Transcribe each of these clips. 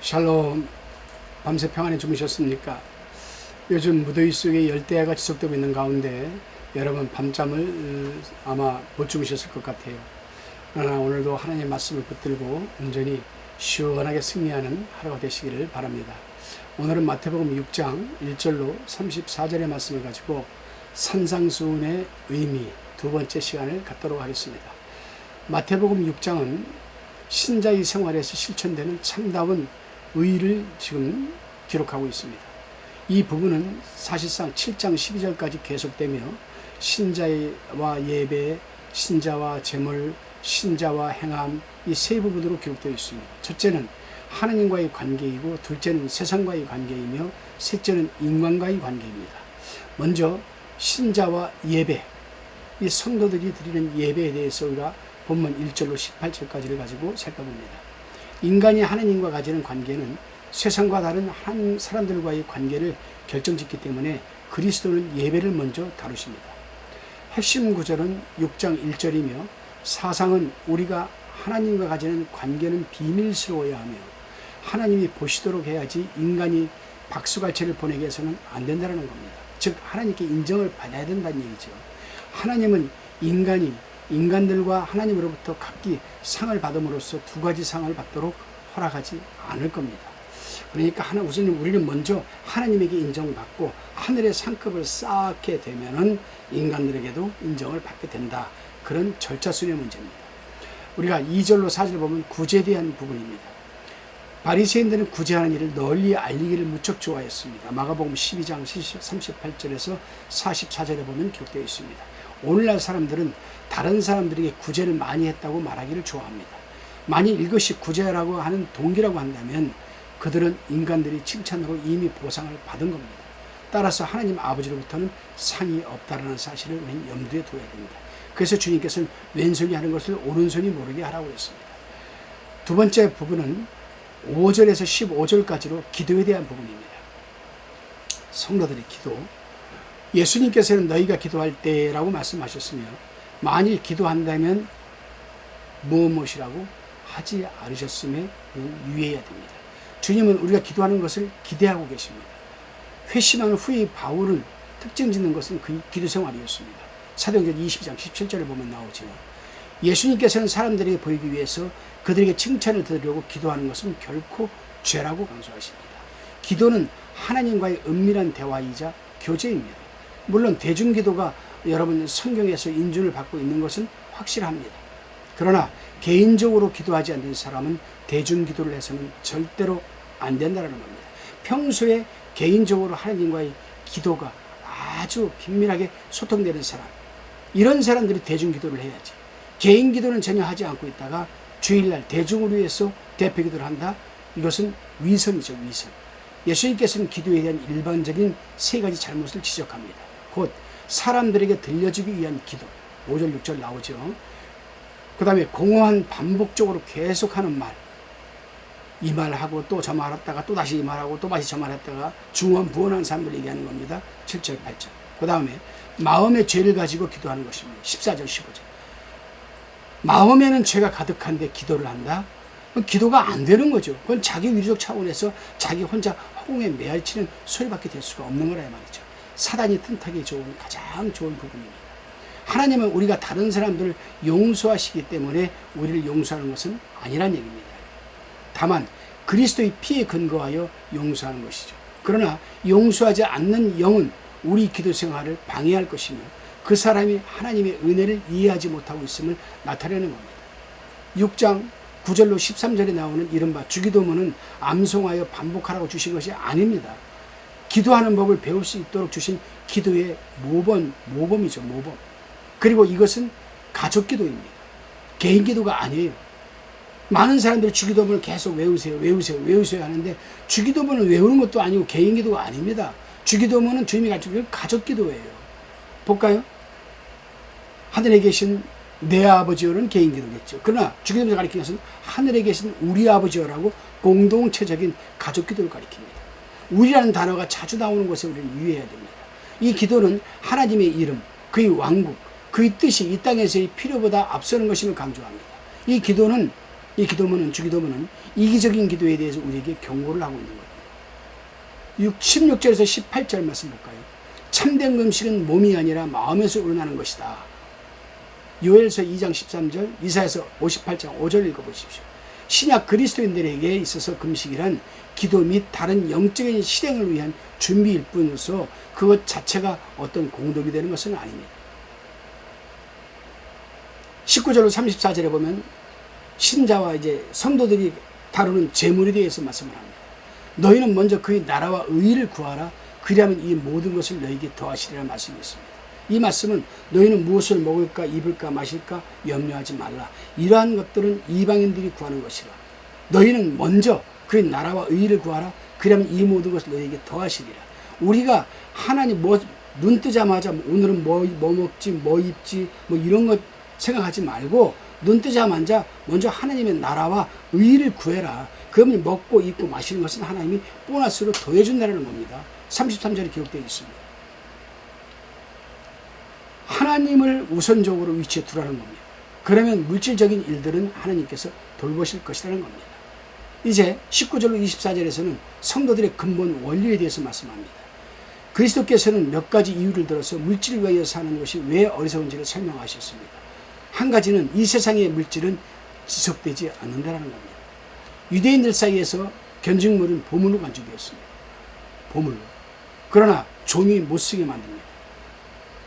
샬롬, 밤새 평안히 주무셨습니까? 요즘 무더위 속에 열대야가 지속되고 있는 가운데 여러분 밤잠을 아마 못 주무셨을 것 같아요. 그러나 오늘도 하나님의 말씀을 붙들고 온전히 시원하게 승리하는 하루가 되시기를 바랍니다. 오늘은 마태복음 6장 1절로 34절의 말씀을 가지고 산상수훈의 의미 두 번째 시간을 갖도록 하겠습니다. 마태복음 6장은 신자의 생활에서 실천되는 참다운 의를 지금 기록하고 있습니다. 이 부분은 사실상 7장 12절까지 계속되며 신자와 예배, 신자와 제물, 신자와 행함 이 세 부분으로 기록되어 있습니다. 첫째는 하나님과의 관계이고 둘째는 세상과의 관계이며 셋째는 인간과의 관계입니다. 먼저 신자와 예배, 이 성도들이 드리는 예배에 대해서 우리가 본문 1절로 18절까지를 가지고 살펴봅니다. 인간이 하나님과 가지는 관계는 세상과 다른 하나님 사람들과의 관계를 결정짓기 때문에 그리스도는 예배를 먼저 다루십니다. 핵심 구절은 6장 1절이며 사상은 우리가 하나님과 가지는 관계는 비밀스러워야 하며 하나님이 보시도록 해야지 인간이 박수갈채를 보내게 해서는 안 된다는 겁니다. 즉 하나님께 인정을 받아야 된다는 얘기죠. 하나님은 인간들과 하나님으로부터 각기 상을 받음으로써 두 가지 상을 받도록 허락하지 않을 겁니다. 그러니까 우선 우리는 먼저 하나님에게 인정받고 하늘의 상급을 쌓게 되면은 인간들에게도 인정을 받게 된다. 그런 절차순의 문제입니다. 우리가 2절로 4절 보면 구제에 대한 부분입니다. 바리새인들은 구제하는 일을 널리 알리기를 무척 좋아했습니다. 마가복음 12장 38절에서 44절에 보면 기록되어 있습니다. 오늘날 사람들은 다른 사람들에게 구제를 많이 했다고 말하기를 좋아합니다. 만일 이것이 구제라고 하는 동기라고 한다면 그들은 인간들이 칭찬으로 이미 보상을 받은 겁니다. 따라서 하나님 아버지로부터는 상이 없다라는 사실을 우리는 염두에 둬야 됩니다. 그래서 주님께서는 왼손이 하는 것을 오른손이 모르게 하라고 했습니다. 두 번째 부분은 5절에서 15절까지로 기도에 대한 부분입니다. 성도들의 기도. 예수님께서는 너희가 기도할 때라고 말씀하셨으며 만일 기도한다면 무엇이라고 하지 않으셨음에 유의해야 됩니다. 주님은 우리가 기도하는 것을 기대하고 계십니다. 회심한 후에 바울은 특징 짓는 것은 그 기도 생활이었습니다. 사도행전 20장 17절을 보면 나오죠. 예수님께서는 사람들에게 보이기 위해서 그들에게 칭찬을 드리려고 기도하는 것은 결코 죄라고 강조하십니다. 기도는 하나님과의 은밀한 대화이자 교제입니다. 물론 대중기도가 여러분 성경에서 인준을 받고 있는 것은 확실합니다. 그러나 개인적으로 기도하지 않는 사람은 대중기도를 해서는 절대로 안 된다는 겁니다. 평소에 개인적으로 하나님과의 기도가 아주 긴밀하게 소통되는 사람, 이런 사람들이 대중기도를 해야지. 개인기도는 전혀 하지 않고 있다가 주일날 대중을 위해서 대표기도를 한다? 이것은 위선이죠, 위선. 예수님께서는 기도에 대한 일반적인 세 가지 잘못을 지적합니다. 곧 사람들에게 들려주기 위한 기도, 5절 6절 나오죠. 그 다음에 공허한 반복적으로 계속하는 말, 이 말하고 또 저 말했다가 또 다시 이 말하고 또 다시 저 말했다가 중언부언한 사람들 얘기하는 겁니다. 7절 8절. 그 다음에 마음의 죄를 가지고 기도하는 것입니다. 14절 15절. 마음에는 죄가 가득한데 기도를 한다? 기도가 안 되는 거죠. 그건 자기 위적 차원에서 자기 혼자 허공에 매달치는 소리밖에 될 수가 없는 거라 말이죠. 사단이 틈타기 좋은 가장 좋은 부분입니다. 하나님은 우리가 다른 사람들을 용서하시기 때문에 우리를 용서하는 것은 아니란 얘기입니다. 다만 그리스도의 피에 근거하여 용서하는 것이죠. 그러나 용서하지 않는 영은 우리 기도 생활을 방해할 것이며 그 사람이 하나님의 은혜를 이해하지 못하고 있음을 나타내는 겁니다. 6장 9절로 13절에 나오는 이른바 주기도문은 암송하여 반복하라고 주신 것이 아닙니다. 기도하는 법을 배울 수 있도록 주신 기도의 모범이죠, 모범. 그리고 이것은 가족기도입니다. 개인기도가 아니에요. 많은 사람들이 주기도문을 계속 외우세요 하는데 주기도문을 외우는 것도 아니고 개인기도가 아닙니다. 주기도문은 주님이 가지고 가족기도예요. 볼까요? 하늘에 계신 내 아버지여는 개인기도겠죠. 그러나 주기도문을 가리키는 것은 하늘에 계신 우리 아버지여라고 공동체적인 가족기도를 가리킵니다. 우리라는 단어가 자주 나오는 것에 우리는 유의해야 됩니다. 이 기도는 하나님의 이름, 그의 왕국, 그의 뜻이 이 땅에서의 필요보다 앞서는 것임을 강조합니다. 이 기도문은 주기도문은 이기적인 기도에 대해서 우리에게 경고를 하고 있는 겁니다. 16절에서 18절 말씀 볼까요? 참된 금식은 몸이 아니라 마음에서 우러나는 것이다. 요엘서 2장 13절, 이사야서 58장 5절 읽어보십시오. 신약 그리스도인들에게 있어서 금식이란 기도 및 다른 영적인 실행을 위한 준비일 뿐으로서 그것 자체가 어떤 공덕이 되는 것은 아닙니다. 19절로 34절에 보면 신자와 이제 성도들이 다루는 재물에 대해서 말씀을 합니다. 너희는 먼저 그의 나라와 의의를 구하라. 그리하면 이 모든 것을 너희에게 더하시리라는 말씀이 있습니다. 이 말씀은 너희는 무엇을 먹을까 입을까 마실까 염려하지 말라. 이러한 것들은 이방인들이 구하는 것이라. 너희는 먼저 그의 나라와 의의를 구하라. 그러면 이 모든 것을 너희에게 더하시리라. 우리가 하나님 눈 뜨자마자 오늘은 뭐 먹지 뭐 입지 뭐 이런 것 생각하지 말고 눈 뜨자마자 먼저 하나님의 나라와 의의를 구해라. 그러면 먹고 입고 마시는 것은 하나님이 보너스로 더해준다는 겁니다. 33절에 기록되어 있습니다. 하나님을 우선적으로 위치에 두라는 겁니다. 그러면 물질적인 일들은 하나님께서 돌보실 것이라는 겁니다. 이제 19절로 24절에서는 성도들의 근본 원리에 대해서 말씀합니다. 그리스도께서는 몇 가지 이유를 들어서 물질을 위하여 사는 것이 왜 어리석은지를 설명하셨습니다. 한 가지는 이 세상의 물질은 지속되지 않는다는 겁니다. 유대인들 사이에서 견직물은 보물로 간주되었습니다. 보물로. 그러나 종이 못쓰게 만듭니다.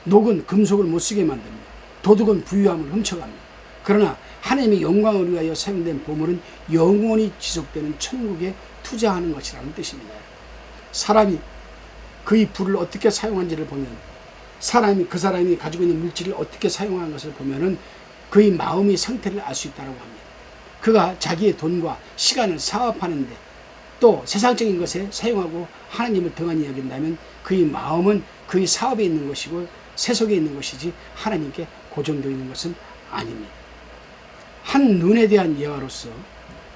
녹은 금속을 못쓰게 만듭니다. 도둑은 부유함을 훔쳐갑니다. 그러나 하나님의 영광을 위하여 사용된 보물은 영원히 지속되는 천국에 투자하는 것이라는 뜻입니다. 사람이 그의 부를 어떻게 사용한지를 보면 그 사람이 가지고 있는 물질을 어떻게 사용하는 것을 보면은 그의 마음의 상태를 알 수 있다고 합니다. 그가 자기의 돈과 시간을 사업하는데 또 세상적인 것에 사용하고 하나님을 등한히 여긴다면 그의 마음은 그의 사업에 있는 것이고 세속에 있는 것이지 하나님께 고정되어 있는 것은 아닙니다. 한 눈에 대한 예화로서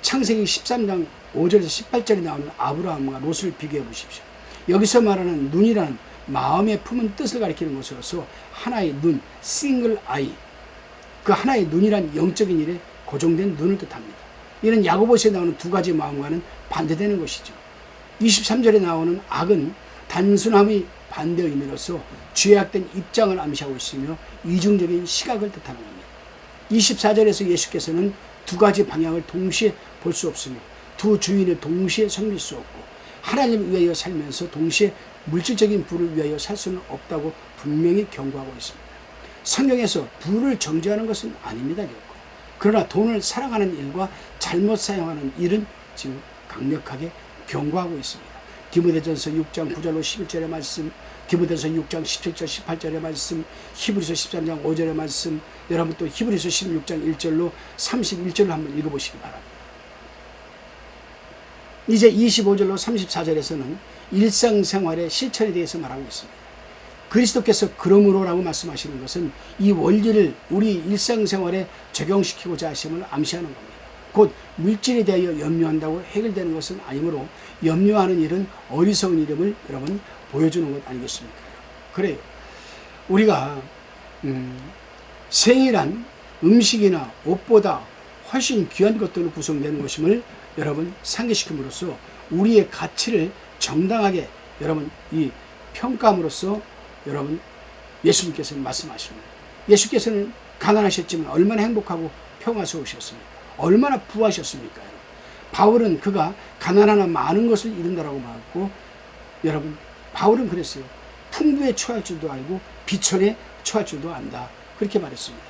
창세기 13장 5절에서 18절에 나오는 아브라함과 롯을 비교해 보십시오. 여기서 말하는 눈이라는 마음에 품은 뜻을 가리키는 것으로서 하나의 눈, 싱글 아이, 그 하나의 눈이란 영적인 일에 고정된 눈을 뜻합니다. 이는 야고보서에 나오는 두 가지 마음과는 반대되는 것이죠. 23절에 나오는 악은 단순함의 반대 의미로서 죄악된 입장을 암시하고 있으며 이중적인 시각을 뜻하는 겁니다. 24절에서 예수께서는 두 가지 방향을 동시에 볼 수 없으며 두 주인을 동시에 섬길 수 없고 하나님을 위하여 살면서 동시에 물질적인 부를 위하여 살 수는 없다고 분명히 경고하고 있습니다. 성경에서 부를 정죄하는 것은 아닙니다, 결코. 그러나 돈을 사랑하는 일과 잘못 사용하는 일은 지금 강력하게 경고하고 있습니다. 디모데전서 6장 9절로 11절의 말씀, 디모데전서 6장 17절 18절의 말씀, 히브리서 13장 5절의 말씀, 여러분 또 히브리서 16장 1절로 31절을 한번 읽어보시기 바랍니다. 이제 25절로 34절에서는 일상생활의 실천에 대해서 말하고 있습니다. 그리스도께서 그러므로라고 말씀하시는 것은 이 원리를 우리 일상생활에 적용시키고자 하심을 암시하는 겁니다. 곧 물질에 대하여 염려한다고 해결되는 것은 아니므로 염려하는 일은 어리석은 일임을 여러분 보여주는 것 아니겠습니까? 그래요. 우리가 생이란 음식이나 옷보다 훨씬 귀한 것들로 구성되는 것임을 여러분 상기시킴으로써 우리의 가치를 정당하게 여러분 이 평가함으로써 여러분 예수님께서 말씀하십니다. 예수께서는 가난하셨지만 얼마나 행복하고 평화스러우셨습니까? 얼마나 부하셨습니까? 여러분. 바울은 그가 가난하나 많은 것을 이룬다라고 말했고 여러분 바울은 그랬어요. 풍부에 처할 줄도 알고 비천에 처할 줄도 안다. 그렇게 말했습니다.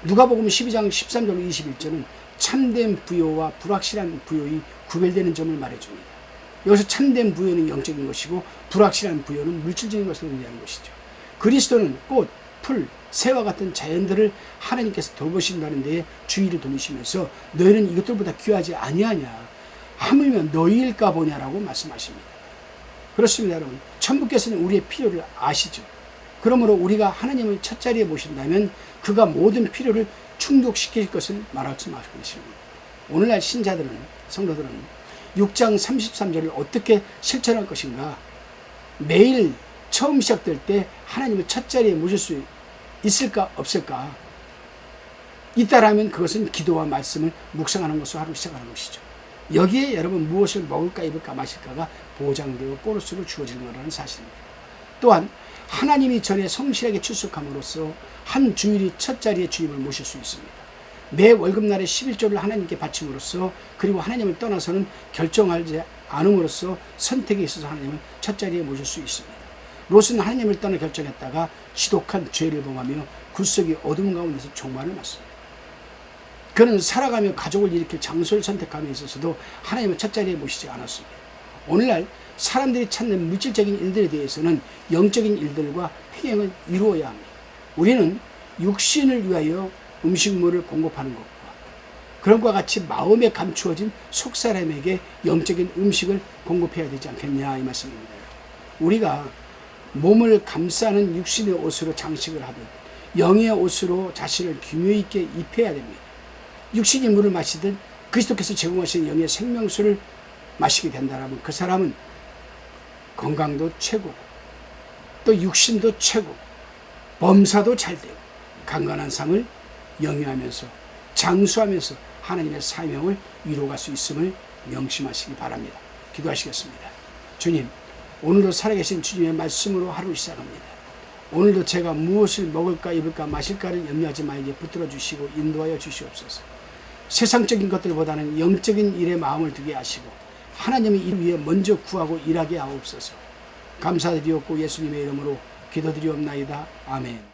누가복음 12장 13절로 21절은 참된 부요와 불확실한 부요의 구별되는 점을 말해줍니다. 여기서 참된 부요는 영적인 것이고 불확실한 부요는 물질적인 것을 의미하는 것이죠. 그리스도는 꽃, 풀, 새와 같은 자연들을 하나님께서 돌보신다는 데에 주의를 돌리시면서 너희는 이것들보다 귀하지 아니하냐 하물며 너희일까 보냐라고 말씀하십니다. 그렇습니다, 여러분. 천부께서는 우리의 필요를 아시죠. 그러므로 우리가 하나님을 첫 자리에 모신다면 그가 모든 필요를 충족시킬 것을 말씀하시고 계십니다. 오늘날 신자들은, 성도들은 6장 33절을 어떻게 실천할 것인가? 매일 처음 시작될 때 하나님을 첫 자리에 모실 수 있을까 없을까? 있다라면 그것은 기도와 말씀을 묵상하는 것으로 하루 시작하는 것이죠. 여기에 여러분 무엇을 먹을까 입을까 마실까가 보장되고 보너스로 주어지는 거라는 사실입니다. 또한 하나님이 전에 성실하게 출석함으로써 한 주일이 첫 자리에 주님을 모실 수 있습니다. 매 월급날에 11조를 하나님께 바침으로써 그리고 하나님을 떠나서는 결정하지 않음으로써 선택에 있어서 하나님을 첫 자리에 모실 수 있습니다. 롯은 하나님을 떠나 결정했다가 지독한 죄를 범하며 굴속이 어둠 가운데서 종말을 맞습니다. 그는 살아가며 가족을 일으킬 장소를 선택함에 있어서도 하나님을 첫 자리에 모시지 않았습니다. 오늘날 사람들이 찾는 물질적인 일들에 대해서는 영적인 일들과 평행을 이루어야 합니다. 우리는 육신을 위하여 음식물을 공급하는 것과 그런 것과 같이 마음에 감추어진 속사람에게 영적인 음식을 공급해야 되지 않겠냐 이 말씀입니다. 우리가 몸을 감싸는 육신의 옷으로 장식을 하듯 영의 옷으로 자신을 규모 있게 입혀야 됩니다. 육신이 물을 마시듯 그리스도께서 제공하신 영의 생명수를 마시게 된다면 그 사람은 건강도 최고고 또 육신도 최고고 범사도 잘 되고 강건한 삶을 영위하면서 장수하면서 하나님의 사명을 이루어갈 수 있음을 명심하시기 바랍니다. 기도하시겠습니다. 주님, 오늘도 살아계신 주님의 말씀으로 하루 시작합니다. 오늘도 제가 무엇을 먹을까 입을까 마실까를 염려하지 말게 붙들어 주시고 인도하여 주시옵소서. 세상적인 것들보다는 영적인 일에 마음을 두게 하시고 하나님의 일 위해 먼저 구하고 일하게 하옵소서. 감사드리옵고 예수님의 이름으로 기도드리옵나이다. 아멘.